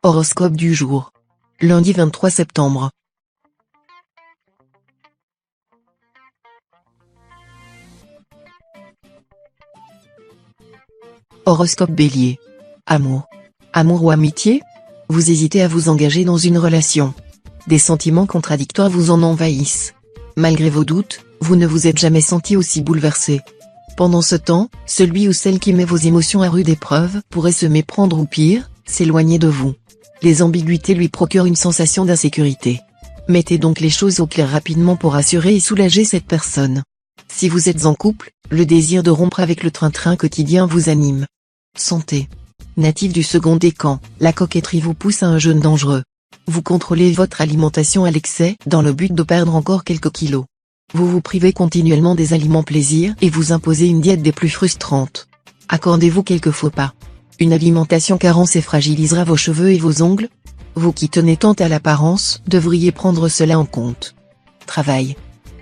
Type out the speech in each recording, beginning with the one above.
Horoscope du jour. Lundi 23 septembre. Horoscope Bélier. Amour. Amour ou amitié? Vous hésitez à vous engager dans une relation. Des sentiments contradictoires vous en envahissent. Malgré vos doutes, vous ne vous êtes jamais senti aussi bouleversé. Pendant ce temps, celui ou celle qui met vos émotions à rude épreuve pourrait se méprendre ou pire, s'éloigner de vous. Les ambiguïtés lui procurent une sensation d'insécurité. Mettez donc les choses au clair rapidement pour rassurer et soulager cette personne. Si vous êtes en couple, le désir de rompre avec le train-train quotidien vous anime. Santé. Natif du second décan, la coquetterie vous pousse à un jeûne dangereux. Vous contrôlez votre alimentation à l'excès dans le but de perdre encore quelques kilos. Vous vous privez continuellement des aliments plaisir et vous imposez une diète des plus frustrantes. Accordez-vous quelques faux pas. Une alimentation carence fragilisera vos cheveux et vos ongles. Vous qui tenez tant à l'apparence, devriez prendre cela en compte. Travail.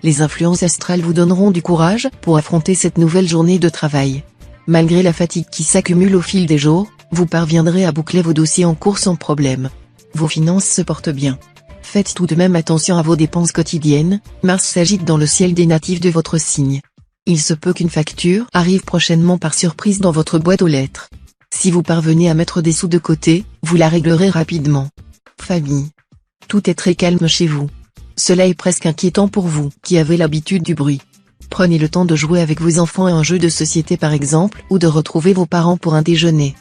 Les influences astrales vous donneront du courage pour affronter cette nouvelle journée de travail. Malgré la fatigue qui s'accumule au fil des jours, vous parviendrez à boucler vos dossiers en cours sans problème. Vos finances se portent bien. Faites tout de même attention à vos dépenses quotidiennes, Mars s'agite dans le ciel des natifs de votre signe. Il se peut qu'une facture arrive prochainement par surprise dans votre boîte aux lettres. Si vous parvenez à mettre des sous de côté, vous la réglerez rapidement. Famille. Tout est très calme chez vous. Cela est presque inquiétant pour vous, qui avez l'habitude du bruit. Prenez le temps de jouer avec vos enfants à un jeu de société par exemple, ou de retrouver vos parents pour un déjeuner.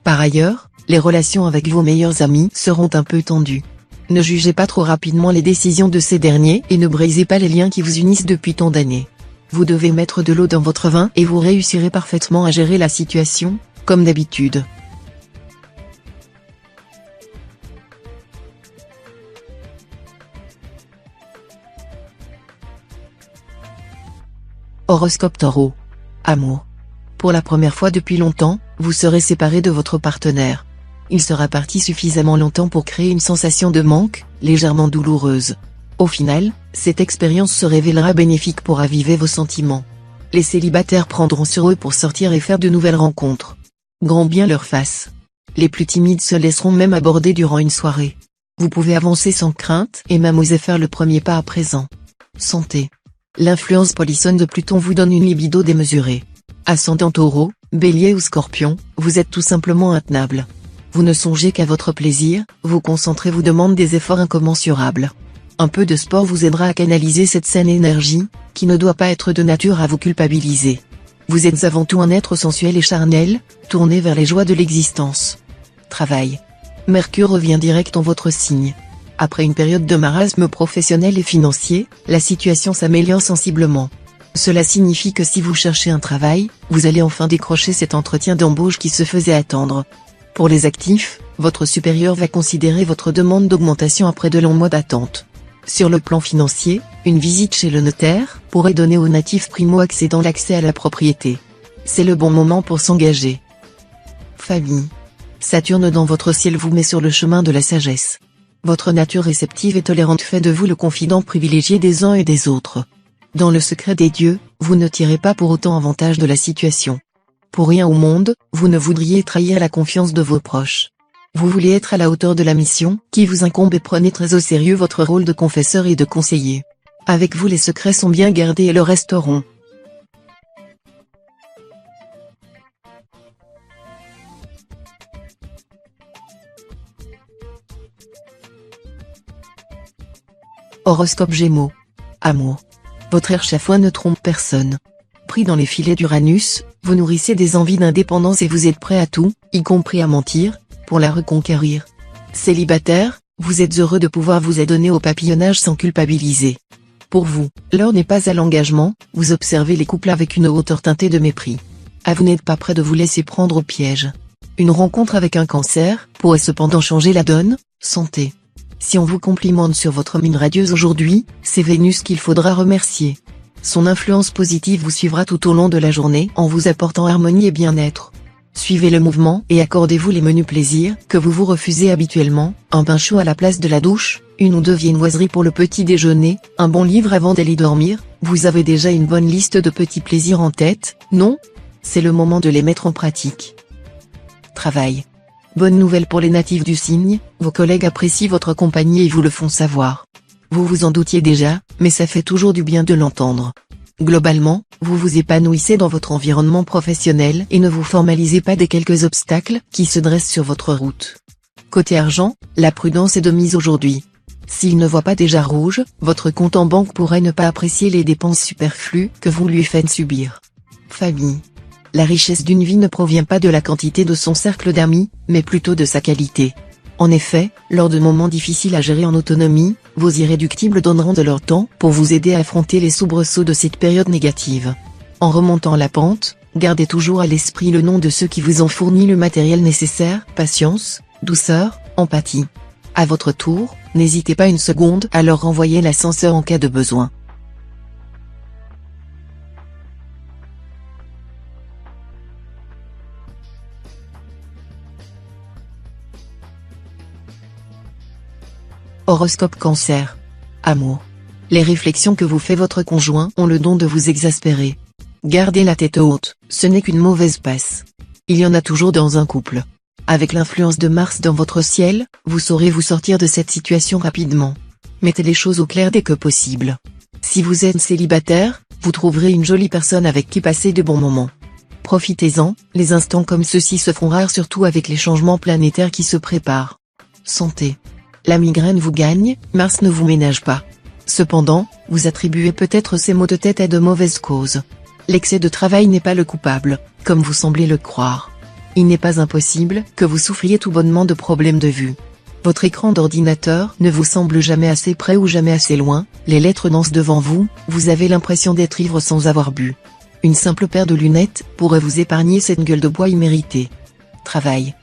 Par ailleurs, les relations avec vos meilleurs amis seront un peu tendues. Ne jugez pas trop rapidement les décisions de ces derniers et ne brisez pas les liens qui vous unissent depuis tant d'années. Vous devez mettre de l'eau dans votre vin et vous réussirez parfaitement à gérer la situation, comme d'habitude. Horoscope Taureau. Amour. Pour la première fois depuis longtemps, vous serez séparé de votre partenaire. Il sera parti suffisamment longtemps pour créer une sensation de manque, légèrement douloureuse. Au final, cette expérience se révélera bénéfique pour raviver vos sentiments. Les célibataires prendront sur eux pour sortir et faire de nouvelles rencontres. Grand bien leur fasse. Les plus timides se laisseront même aborder durant une soirée. Vous pouvez avancer sans crainte et même oser faire le premier pas à présent. Santé. L'influence polissonne de Pluton vous donne une libido démesurée. Ascendant Taureau, Bélier ou Scorpion, vous êtes tout simplement intenable. Vous ne songez qu'à votre plaisir, vous concentrer vous demande des efforts incommensurables. Un peu de sport vous aidera à canaliser cette saine énergie, qui ne doit pas être de nature à vous culpabiliser. Vous êtes avant tout un être sensuel et charnel, tourné vers les joies de l'existence. Travail. Mercure revient direct en votre signe. Après une période de marasme professionnel et financier, la situation s'améliore sensiblement. Cela signifie que si vous cherchez un travail, vous allez enfin décrocher cet entretien d'embauche qui se faisait attendre. Pour les actifs, votre supérieur va considérer votre demande d'augmentation après de longs mois d'attente. Sur le plan financier, une visite chez le notaire pourrait donner aux natifs primo-accédants l'accès à la propriété. C'est le bon moment pour s'engager. Famille. Saturne dans votre ciel vous met sur le chemin de la sagesse. Votre nature réceptive et tolérante fait de vous le confident privilégié des uns et des autres. Dans le secret des dieux, vous ne tirez pas pour autant avantage de la situation. Pour rien au monde, vous ne voudriez trahir la confiance de vos proches. Vous voulez être à la hauteur de la mission qui vous incombe et prenez très au sérieux votre rôle de confesseur et de conseiller. Avec vous les secrets sont bien gardés et le resteront. Horoscope Gémeaux. Amour. Votre échafaud ne trompe personne. Pris dans les filets d'Uranus, vous nourrissez des envies d'indépendance et vous êtes prêt à tout, y compris à mentir, pour la reconquérir. Célibataire, vous êtes heureux de pouvoir vous adonner au papillonnage sans culpabiliser. Pour vous, l'heure n'est pas à l'engagement, vous observez les couples avec une hauteur teintée de mépris. Vous n'êtes pas prêt de vous laisser prendre au piège. Une rencontre avec un cancer pourrait cependant changer la donne. Santé. Si on vous complimente sur votre mine radieuse aujourd'hui, c'est Vénus qu'il faudra remercier. Son influence positive vous suivra tout au long de la journée en vous apportant harmonie et bien-être. Suivez le mouvement et accordez-vous les menus plaisirs que vous vous refusez habituellement, un bain chaud à la place de la douche, une ou deux viennoiseries pour le petit déjeuner, un bon livre avant d'aller dormir. Vous avez déjà une bonne liste de petits plaisirs en tête, non? C'est le moment de les mettre en pratique. Travail. Bonne nouvelle pour les natifs du signe, vos collègues apprécient votre compagnie et vous le font savoir. Vous vous en doutiez déjà, mais ça fait toujours du bien de l'entendre. Globalement, vous vous épanouissez dans votre environnement professionnel et ne vous formalisez pas des quelques obstacles qui se dressent sur votre route. Côté argent, la prudence est de mise aujourd'hui. S'il ne voit pas déjà rouge, votre compte en banque pourrait ne pas apprécier les dépenses superflues que vous lui faites subir. Famille. La richesse d'une vie ne provient pas de la quantité de son cercle d'amis, mais plutôt de sa qualité. En effet, lors de moments difficiles à gérer en autonomie, vos irréductibles donneront de leur temps pour vous aider à affronter les soubresauts de cette période négative. En remontant la pente, gardez toujours à l'esprit le nom de ceux qui vous ont fourni le matériel nécessaire, patience, douceur, empathie. À votre tour, n'hésitez pas une seconde à leur renvoyer l'ascenseur en cas de besoin. Horoscope Cancer. Amour. Les réflexions que vous fait votre conjoint ont le don de vous exaspérer. Gardez la tête haute, ce n'est qu'une mauvaise passe. Il y en a toujours dans un couple. Avec l'influence de Mars dans votre ciel, vous saurez vous sortir de cette situation rapidement. Mettez les choses au clair dès que possible. Si vous êtes célibataire, vous trouverez une jolie personne avec qui passer de bons moments. Profitez-en, les instants comme ceux-ci se font rares surtout avec les changements planétaires qui se préparent. Santé. La migraine vous gagne, Mars ne vous ménage pas. Cependant, vous attribuez peut-être ces maux de tête à de mauvaises causes. L'excès de travail n'est pas le coupable, comme vous semblez le croire. Il n'est pas impossible que vous souffriez tout bonnement de problèmes de vue. Votre écran d'ordinateur ne vous semble jamais assez près ou jamais assez loin, les lettres dansent devant vous, vous avez l'impression d'être ivre sans avoir bu. Une simple paire de lunettes pourrait vous épargner cette gueule de bois imméritée. Travail.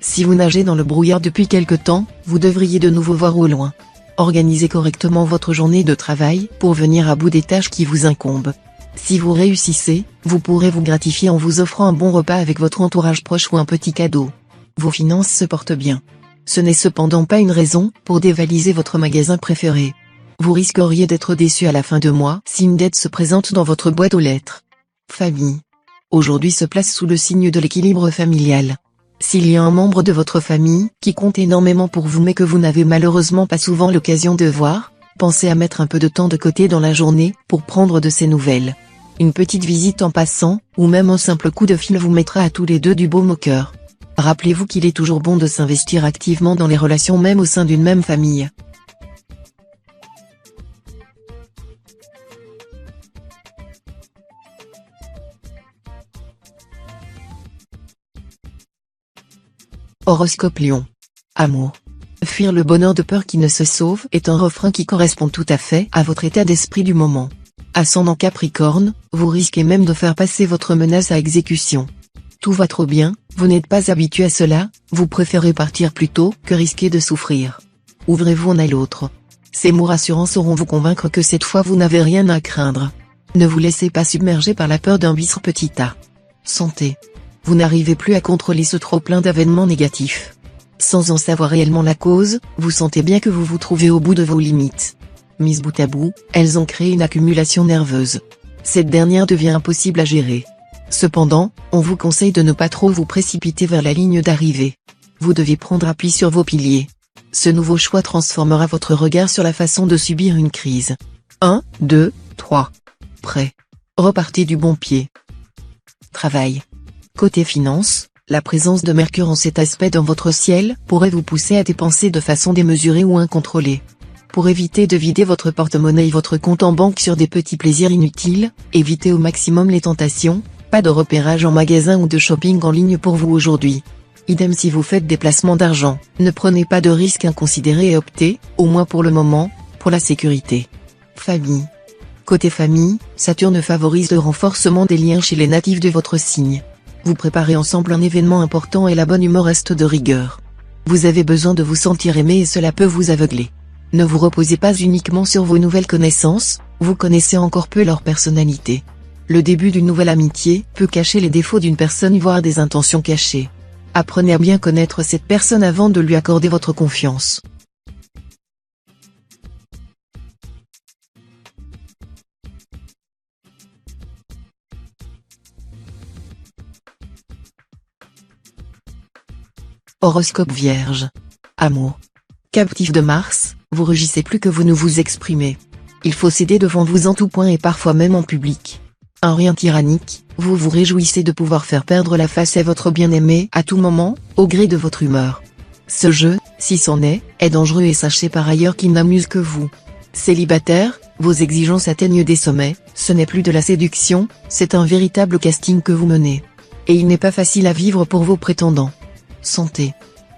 Si vous nagez dans le brouillard depuis quelque temps, vous devriez de nouveau voir au loin. Organisez correctement votre journée de travail pour venir à bout des tâches qui vous incombent. Si vous réussissez, vous pourrez vous gratifier en vous offrant un bon repas avec votre entourage proche ou un petit cadeau. Vos finances se portent bien. Ce n'est cependant pas une raison pour dévaliser votre magasin préféré. Vous risqueriez d'être déçu à la fin de mois si une dette se présente dans votre boîte aux lettres. Famille. Aujourd'hui se place sous le signe de l'équilibre familial. S'il y a un membre de votre famille qui compte énormément pour vous mais que vous n'avez malheureusement pas souvent l'occasion de voir, pensez à mettre un peu de temps de côté dans la journée pour prendre de ses nouvelles. Une petite visite en passant, ou même un simple coup de fil vous mettra à tous les deux du baume au cœur. Rappelez-vous qu'il est toujours bon de s'investir activement dans les relations même au sein d'une même famille. Horoscope Lion. Amour. Fuir le bonheur de peur qui ne se sauve est un refrain qui correspond tout à fait à votre état d'esprit du moment. Ascendant Capricorne, vous risquez même de faire passer votre menace à exécution. Tout va trop bien, vous n'êtes pas habitué à cela, vous préférez partir plus tôt que risquer de souffrir. Ouvrez-vous en à l'autre. Ces mots rassurants sauront vous convaincre que cette fois vous n'avez rien à craindre. Ne vous laissez pas submerger par la peur d'un bis petit A. Santé. Vous n'arrivez plus à contrôler ce trop-plein d'événements négatifs. Sans en savoir réellement la cause, vous sentez bien que vous vous trouvez au bout de vos limites. Mises bout à bout, elles ont créé une accumulation nerveuse. Cette dernière devient impossible à gérer. Cependant, on vous conseille de ne pas trop vous précipiter vers la ligne d'arrivée. Vous devez prendre appui sur vos piliers. Ce nouveau choix transformera votre regard sur la façon de subir une crise. 1, 2, 3. Prêt. Repartez du bon pied. Travail. Côté finance, la présence de Mercure en cet aspect dans votre ciel pourrait vous pousser à dépenser de façon démesurée ou incontrôlée. Pour éviter de vider votre porte-monnaie et votre compte en banque sur des petits plaisirs inutiles, évitez au maximum les tentations, pas de repérage en magasin ou de shopping en ligne pour vous aujourd'hui. Idem si vous faites des placements d'argent, ne prenez pas de risques inconsidérés et optez, au moins pour le moment, pour la sécurité. Famille. Côté famille, Saturne favorise le renforcement des liens chez les natifs de votre signe. Vous préparez ensemble un événement important et la bonne humeur reste de rigueur. Vous avez besoin de vous sentir aimé et cela peut vous aveugler. Ne vous reposez pas uniquement sur vos nouvelles connaissances, vous connaissez encore peu leur personnalité. Le début d'une nouvelle amitié peut cacher les défauts d'une personne voire des intentions cachées. Apprenez à bien connaître cette personne avant de lui accorder votre confiance. Horoscope Vierge. Amour. Captif de Mars, vous rugissez plus que vous ne vous exprimez. Il faut céder devant vous en tout point et parfois même en public. Un rien tyrannique, vous vous réjouissez de pouvoir faire perdre la face à votre bien-aimé à tout moment, au gré de votre humeur. Ce jeu, si c'en est dangereux et sachez par ailleurs qu'il n'amuse que vous. Célibataire, vos exigences atteignent des sommets, ce n'est plus de la séduction, c'est un véritable casting que vous menez. Et il n'est pas facile à vivre pour vos prétendants. Santé.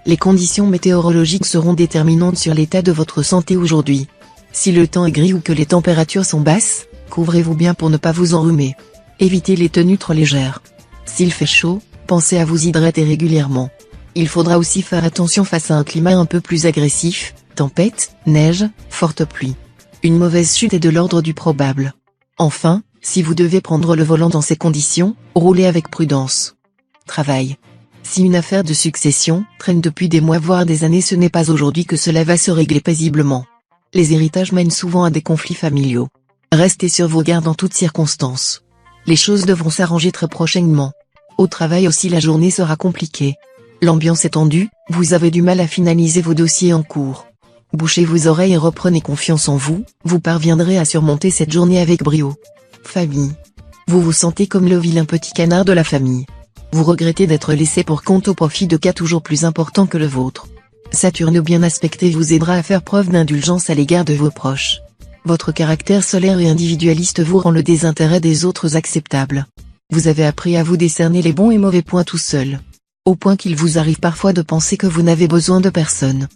Les conditions météorologiques seront déterminantes sur l'état de votre santé aujourd'hui. Si le temps est gris ou que les températures sont basses, couvrez-vous bien pour ne pas vous enrhumer. Évitez les tenues trop légères. S'il fait chaud, pensez à vous hydrater régulièrement. Il faudra aussi faire attention face à un climat un peu plus agressif, tempête, neige, forte pluie. Une mauvaise chute est de l'ordre du probable. Enfin, si vous devez prendre le volant dans ces conditions, roulez avec prudence. Travail. Si une affaire de succession traîne depuis des mois voire des années, ce n'est pas aujourd'hui que cela va se régler paisiblement. Les héritages mènent souvent à des conflits familiaux. Restez sur vos gardes en toutes circonstances. Les choses devront s'arranger très prochainement. Au travail aussi la journée sera compliquée. L'ambiance est tendue, vous avez du mal à finaliser vos dossiers en cours. Bouchez vos oreilles et reprenez confiance en vous, vous parviendrez à surmonter cette journée avec brio. Famille. Vous vous sentez comme le vilain petit canard de la famille. Vous regrettez d'être laissé pour compte au profit de cas toujours plus importants que le vôtre. Saturne bien aspecté vous aidera à faire preuve d'indulgence à l'égard de vos proches. Votre caractère solaire et individualiste vous rend le désintérêt des autres acceptable. Vous avez appris à vous décerner les bons et mauvais points tout seul. Au point qu'il vous arrive parfois de penser que vous n'avez besoin de personne.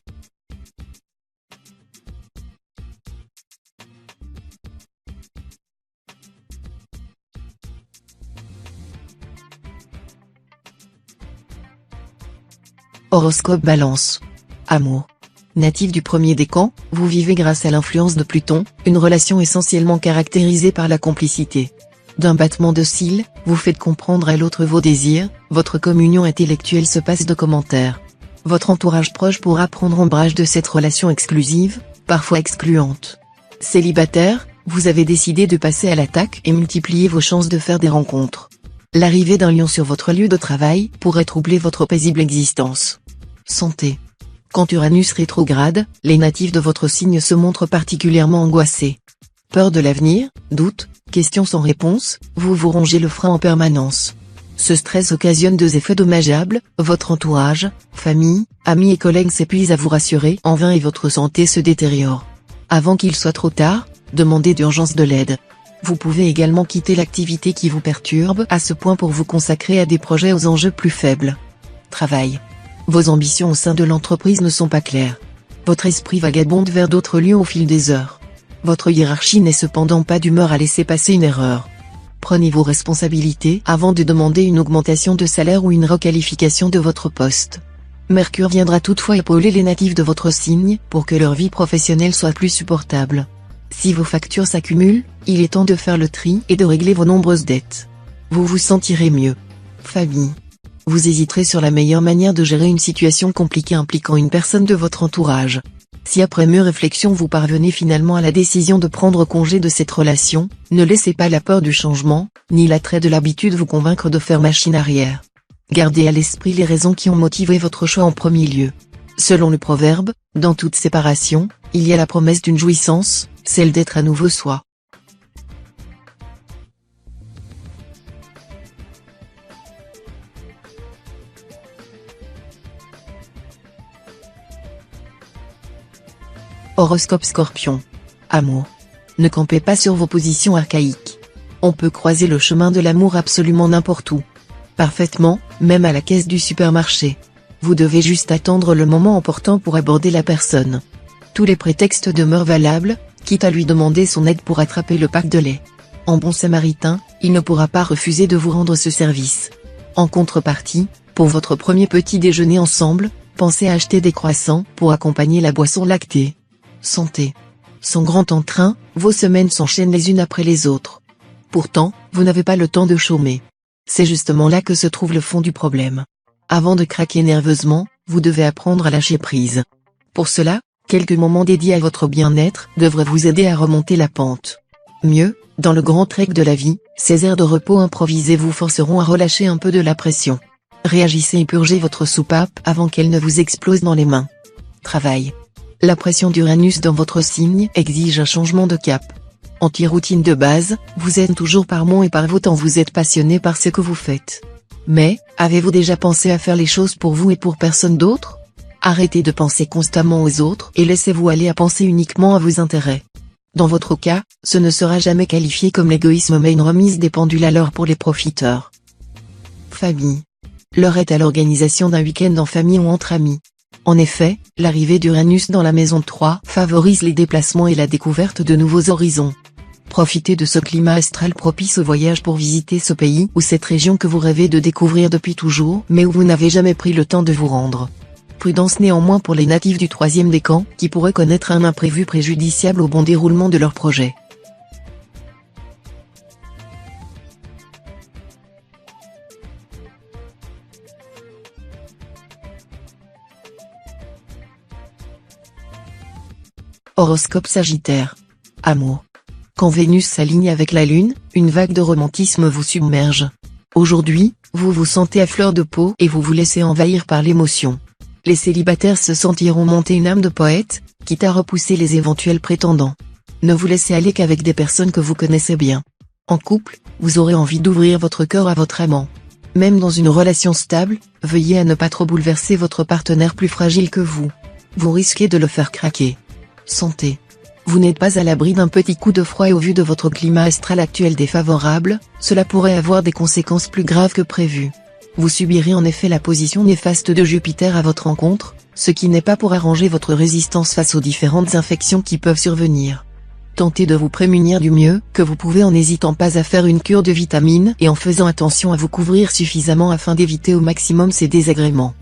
Horoscope Balance. Amour. Natif du premier décan, vous vivez grâce à l'influence de Pluton, une relation essentiellement caractérisée par la complicité. D'un battement de cils, vous faites comprendre à l'autre vos désirs, votre communion intellectuelle se passe de commentaires. Votre entourage proche pourra prendre ombrage de cette relation exclusive, parfois excluante. Célibataire, vous avez décidé de passer à l'attaque et multiplier vos chances de faire des rencontres. L'arrivée d'un lion sur votre lieu de travail pourrait troubler votre paisible existence. Santé. Quand Uranus rétrograde, les natifs de votre signe se montrent particulièrement angoissés. Peur de l'avenir, doute, questions sans réponse, vous vous rongez le frein en permanence. Ce stress occasionne deux effets dommageables, votre entourage, famille, amis et collègues s'épuisent à vous rassurer en vain et votre santé se détériore. Avant qu'il soit trop tard, demandez d'urgence de l'aide. Vous pouvez également quitter l'activité qui vous perturbe à ce point pour vous consacrer à des projets aux enjeux plus faibles. Travail. Vos ambitions au sein de l'entreprise ne sont pas claires. Votre esprit vagabonde vers d'autres lieux au fil des heures. Votre hiérarchie n'est cependant pas d'humeur à laisser passer une erreur. Prenez vos responsabilités avant de demander une augmentation de salaire ou une requalification de votre poste. Mercure viendra toutefois épauler les natifs de votre signe pour que leur vie professionnelle soit plus supportable. Si vos factures s'accumulent, il est temps de faire le tri et de régler vos nombreuses dettes. Vous vous sentirez mieux. Famille. Vous hésiterez sur la meilleure manière de gérer une situation compliquée impliquant une personne de votre entourage. Si après mûre réflexion vous parvenez finalement à la décision de prendre congé de cette relation, ne laissez pas la peur du changement, ni l'attrait de l'habitude vous convaincre de faire machine arrière. Gardez à l'esprit les raisons qui ont motivé votre choix en premier lieu. Selon le proverbe, dans toute séparation, il y a la promesse d'une jouissance, celle d'être à nouveau soi. Horoscope Scorpion. Amour. Ne campez pas sur vos positions archaïques. On peut croiser le chemin de l'amour absolument n'importe où. Parfaitement, même à la caisse du supermarché. Vous devez juste attendre le moment opportun pour aborder la personne. Tous les prétextes demeurent valables, quitte à lui demander son aide pour attraper le pack de lait. En bon samaritain, il ne pourra pas refuser de vous rendre ce service. En contrepartie, pour votre premier petit déjeuner ensemble, pensez à acheter des croissants pour accompagner la boisson lactée. Santé. Sans grand entrain, vos semaines s'enchaînent les unes après les autres. Pourtant, vous n'avez pas le temps de chômer. C'est justement là que se trouve le fond du problème. Avant de craquer nerveusement, vous devez apprendre à lâcher prise. Pour cela, quelques moments dédiés à votre bien-être devraient vous aider à remonter la pente. Mieux, dans le grand trek de la vie, ces aires de repos improvisés vous forceront à relâcher un peu de la pression. Réagissez et purgez votre soupape avant qu'elle ne vous explose dans les mains. Travail. La pression d'Uranus dans votre signe exige un changement de cap. Anti-routine de base, vous êtes toujours par mon et par vos temps, vous êtes passionné par ce que vous faites. Mais, avez-vous déjà pensé à faire les choses pour vous et pour personne d'autre? Arrêtez de penser constamment aux autres et laissez-vous aller à penser uniquement à vos intérêts. Dans votre cas, ce ne sera jamais qualifié comme l'égoïsme mais une remise des pendules à l'heure pour les profiteurs. Famille. L'heure est à l'organisation d'un week-end en famille ou entre amis. En effet, l'arrivée d'Uranus dans la maison 3 favorise les déplacements et la découverte de nouveaux horizons. Profitez de ce climat astral propice au voyage pour visiter ce pays ou cette région que vous rêvez de découvrir depuis toujours mais où vous n'avez jamais pris le temps de vous rendre. Prudence néanmoins pour les natifs du 3e décan qui pourraient connaître un imprévu préjudiciable au bon déroulement de leur projet. Horoscope Sagittaire. Amour. Quand Vénus s'aligne avec la Lune, une vague de romantisme vous submerge. Aujourd'hui, vous vous sentez à fleur de peau et vous vous laissez envahir par l'émotion. Les célibataires se sentiront monter une âme de poète, quitte à repousser les éventuels prétendants. Ne vous laissez aller qu'avec des personnes que vous connaissez bien. En couple, vous aurez envie d'ouvrir votre cœur à votre amant. Même dans une relation stable, veillez à ne pas trop bouleverser votre partenaire plus fragile que vous. Vous risquez de le faire craquer. Santé. Vous n'êtes pas à l'abri d'un petit coup de froid et au vu de votre climat astral actuel défavorable, cela pourrait avoir des conséquences plus graves que prévu. Vous subirez en effet la position néfaste de Jupiter à votre encontre, ce qui n'est pas pour arranger votre résistance face aux différentes infections qui peuvent survenir. Tentez de vous prémunir du mieux que vous pouvez en n'hésitant pas à faire une cure de vitamines et en faisant attention à vous couvrir suffisamment afin d'éviter au maximum ces désagréments.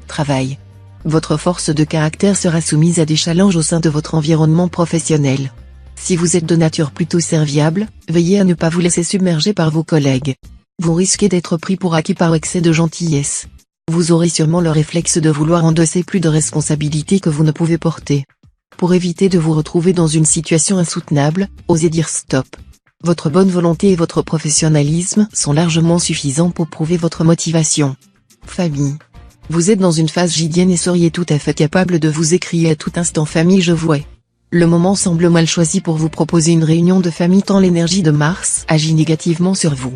Travail. Votre force de caractère sera soumise à des challenges au sein de votre environnement professionnel. Si vous êtes de nature plutôt serviable, veillez à ne pas vous laisser submerger par vos collègues. Vous risquez d'être pris pour acquis par excès de gentillesse. Vous aurez sûrement le réflexe de vouloir endosser plus de responsabilités que vous ne pouvez porter. Pour éviter de vous retrouver dans une situation insoutenable, osez dire stop. Votre bonne volonté et votre professionnalisme sont largement suffisants pour prouver votre motivation. Famille. Vous êtes dans une phase gidienne et seriez tout à fait capable de vous écrier à tout instant famille je vouais. Le moment semble mal choisi pour vous proposer une réunion de famille tant l'énergie de Mars agit négativement sur vous.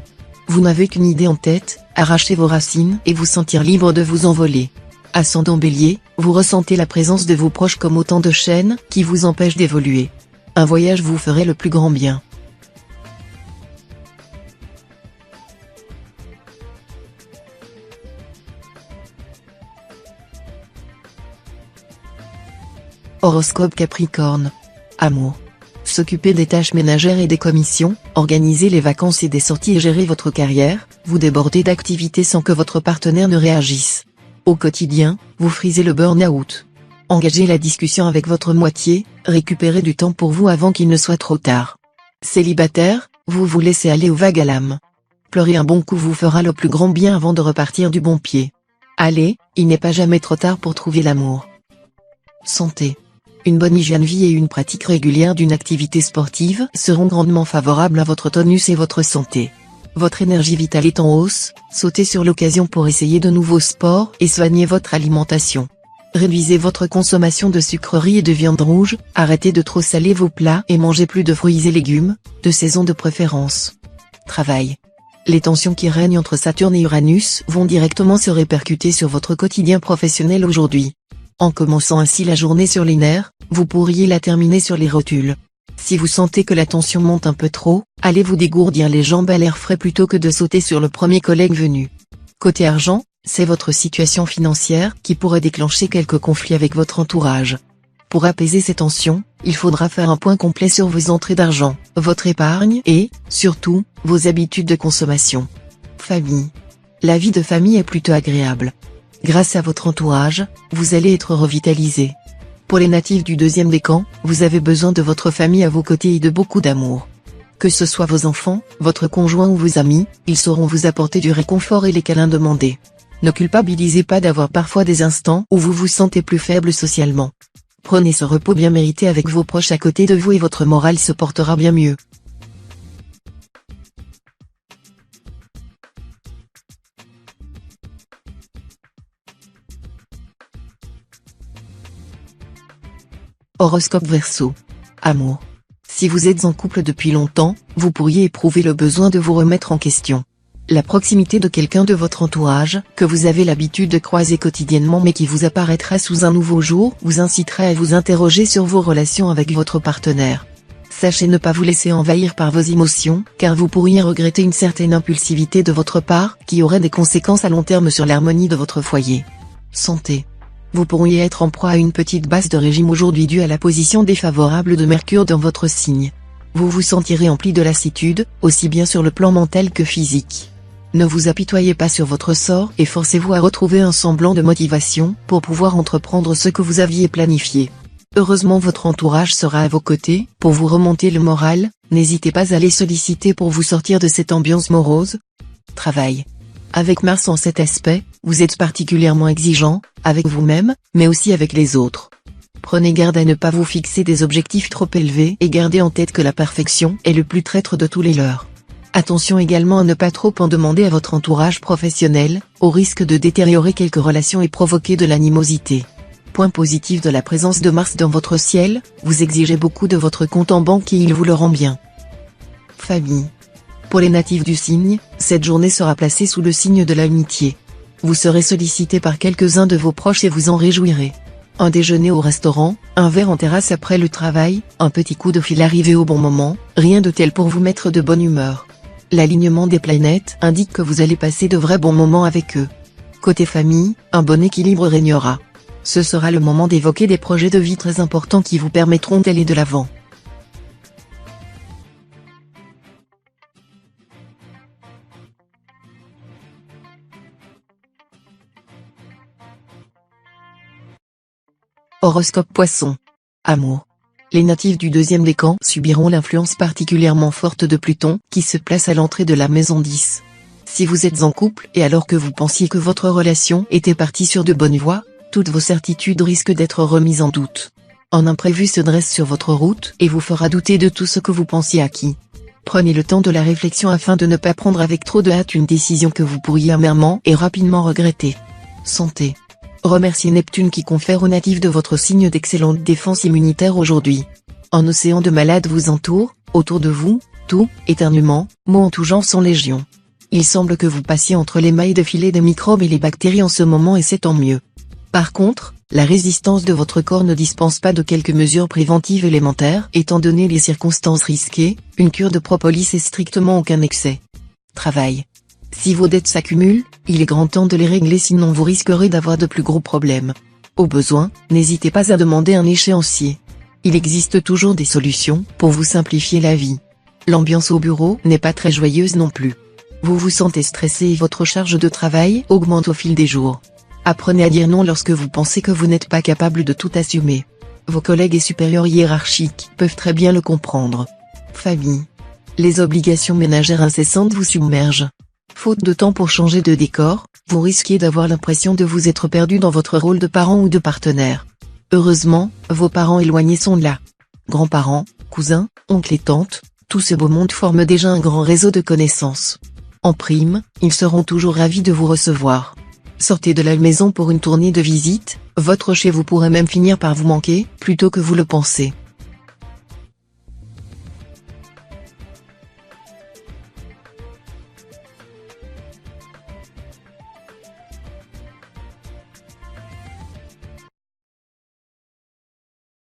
Vous n'avez qu'une idée en tête, arracher vos racines et vous sentir libre de vous envoler. Ascendant Bélier, vous ressentez la présence de vos proches comme autant de chaînes qui vous empêchent d'évoluer. Un voyage vous ferait le plus grand bien. Horoscope Capricorne. Amour. S'occuper des tâches ménagères et des commissions, organiser les vacances et des sorties et gérer votre carrière, vous débordez d'activités sans que votre partenaire ne réagisse. Au quotidien, vous frisez le burn-out. Engagez la discussion avec votre moitié, récupérez du temps pour vous avant qu'il ne soit trop tard. Célibataire, vous vous laissez aller aux vagues à l'âme. Pleurer un bon coup vous fera le plus grand bien avant de repartir du bon pied. Allez, il n'est pas jamais trop tard pour trouver l'amour. Santé. Une bonne hygiène de vie et une pratique régulière d'une activité sportive seront grandement favorables à votre tonus et votre santé. Votre énergie vitale est en hausse, sautez sur l'occasion pour essayer de nouveaux sports et soignez votre alimentation. Réduisez votre consommation de sucreries et de viande rouge, arrêtez de trop saler vos plats et mangez plus de fruits et légumes, de saison de préférence. Travail. Les tensions qui règnent entre Saturne et Uranus vont directement se répercuter sur votre quotidien professionnel aujourd'hui. En commençant ainsi la journée sur les nerfs, vous pourriez la terminer sur les rotules. Si vous sentez que la tension monte un peu trop, allez vous dégourdir les jambes à l'air frais plutôt que de sauter sur le premier collègue venu. Côté argent, c'est votre situation financière qui pourrait déclencher quelques conflits avec votre entourage. Pour apaiser ces tensions, il faudra faire un point complet sur vos entrées d'argent, votre épargne et, surtout, vos habitudes de consommation. Famille. La vie de famille est plutôt agréable. Grâce à votre entourage, vous allez être revitalisé. Pour les natifs du 2e décan, vous avez besoin de votre famille à vos côtés et de beaucoup d'amour. Que ce soit vos enfants, votre conjoint ou vos amis, ils sauront vous apporter du réconfort et les câlins demandés. Ne culpabilisez pas d'avoir parfois des instants où vous vous sentez plus faible socialement. Prenez ce repos bien mérité avec vos proches à côté de vous et votre morale se portera bien mieux. Horoscope Verseau. Amour. Si vous êtes en couple depuis longtemps, vous pourriez éprouver le besoin de vous remettre en question. La proximité de quelqu'un de votre entourage, que vous avez l'habitude de croiser quotidiennement mais qui vous apparaîtra sous un nouveau jour, vous incitera à vous interroger sur vos relations avec votre partenaire. Sachez ne pas vous laisser envahir par vos émotions, car vous pourriez regretter une certaine impulsivité de votre part, qui aurait des conséquences à long terme sur l'harmonie de votre foyer. Santé. Vous pourriez être en proie à une petite baisse de régime aujourd'hui due à la position défavorable de Mercure dans votre signe. Vous vous sentirez empli de lassitude, aussi bien sur le plan mental que physique. Ne vous apitoyez pas sur votre sort et forcez-vous à retrouver un semblant de motivation pour pouvoir entreprendre ce que vous aviez planifié. Heureusement votre entourage sera à vos côtés pour vous remonter le moral, n'hésitez pas à les solliciter pour vous sortir de cette ambiance morose. Travail. Avec Mars en cet aspect, vous êtes particulièrement exigeant, avec vous-même, mais aussi avec les autres. Prenez garde à ne pas vous fixer des objectifs trop élevés et gardez en tête que la perfection est le plus traître de tous les leurs. Attention également à ne pas trop en demander à votre entourage professionnel, au risque de détériorer quelques relations et provoquer de l'animosité. Point positif de la présence de Mars dans votre ciel, vous exigez beaucoup de votre compte en banque et il vous le rend bien. Famille. Pour les natifs du signe, cette journée sera placée sous le signe de l'amitié. Vous serez sollicité par quelques-uns de vos proches et vous en réjouirez. Un déjeuner au restaurant, un verre en terrasse après le travail, un petit coup de fil arrivé au bon moment, rien de tel pour vous mettre de bonne humeur. L'alignement des planètes indique que vous allez passer de vrais bons moments avec eux. Côté famille, un bon équilibre régnera. Ce sera le moment d'évoquer des projets de vie très importants qui vous permettront d'aller de l'avant. Horoscope Poisson. Amour. Les natifs du deuxième décan subiront l'influence particulièrement forte de Pluton, qui se place à l'entrée de la maison 10. Si vous êtes en couple et alors que vous pensiez que votre relation était partie sur de bonnes voies, toutes vos certitudes risquent d'être remises en doute. Un imprévu se dresse sur votre route et vous fera douter de tout ce que vous pensiez acquis. Prenez le temps de la réflexion afin de ne pas prendre avec trop de hâte une décision que vous pourriez amèrement et rapidement regretter. Santé. Remerciez Neptune qui confère aux natifs de votre signe d'excellente défense immunitaire aujourd'hui. Un océan de malades vous entoure, autour de vous, tout, éternuement, mots en tout genre sont légion. Il semble que vous passiez entre les mailles de filet des microbes et les bactéries en ce moment et c'est tant mieux. Par contre, la résistance de votre corps ne dispense pas de quelques mesures préventives élémentaires étant donné les circonstances risquées, une cure de propolis et strictement aucun excès. Travail. Si vos dettes s'accumulent, il est grand temps de les régler sinon vous risquerez d'avoir de plus gros problèmes. Au besoin, n'hésitez pas à demander un échéancier. Il existe toujours des solutions pour vous simplifier la vie. L'ambiance au bureau n'est pas très joyeuse non plus. Vous vous sentez stressé et votre charge de travail augmente au fil des jours. Apprenez à dire non lorsque vous pensez que vous n'êtes pas capable de tout assumer. Vos collègues et supérieurs hiérarchiques peuvent très bien le comprendre. Famille. Les obligations ménagères incessantes vous submergent. Faute de temps pour changer de décor, vous risquez d'avoir l'impression de vous être perdu dans votre rôle de parent ou de partenaire. Heureusement, vos parents éloignés sont là. Grands-parents, cousins, oncles et tantes, tout ce beau monde forme déjà un grand réseau de connaissances. En prime, ils seront toujours ravis de vous recevoir. Sortez de la maison pour une tournée de visite, votre chez vous pourrait même finir par vous manquer, plutôt que vous le pensez.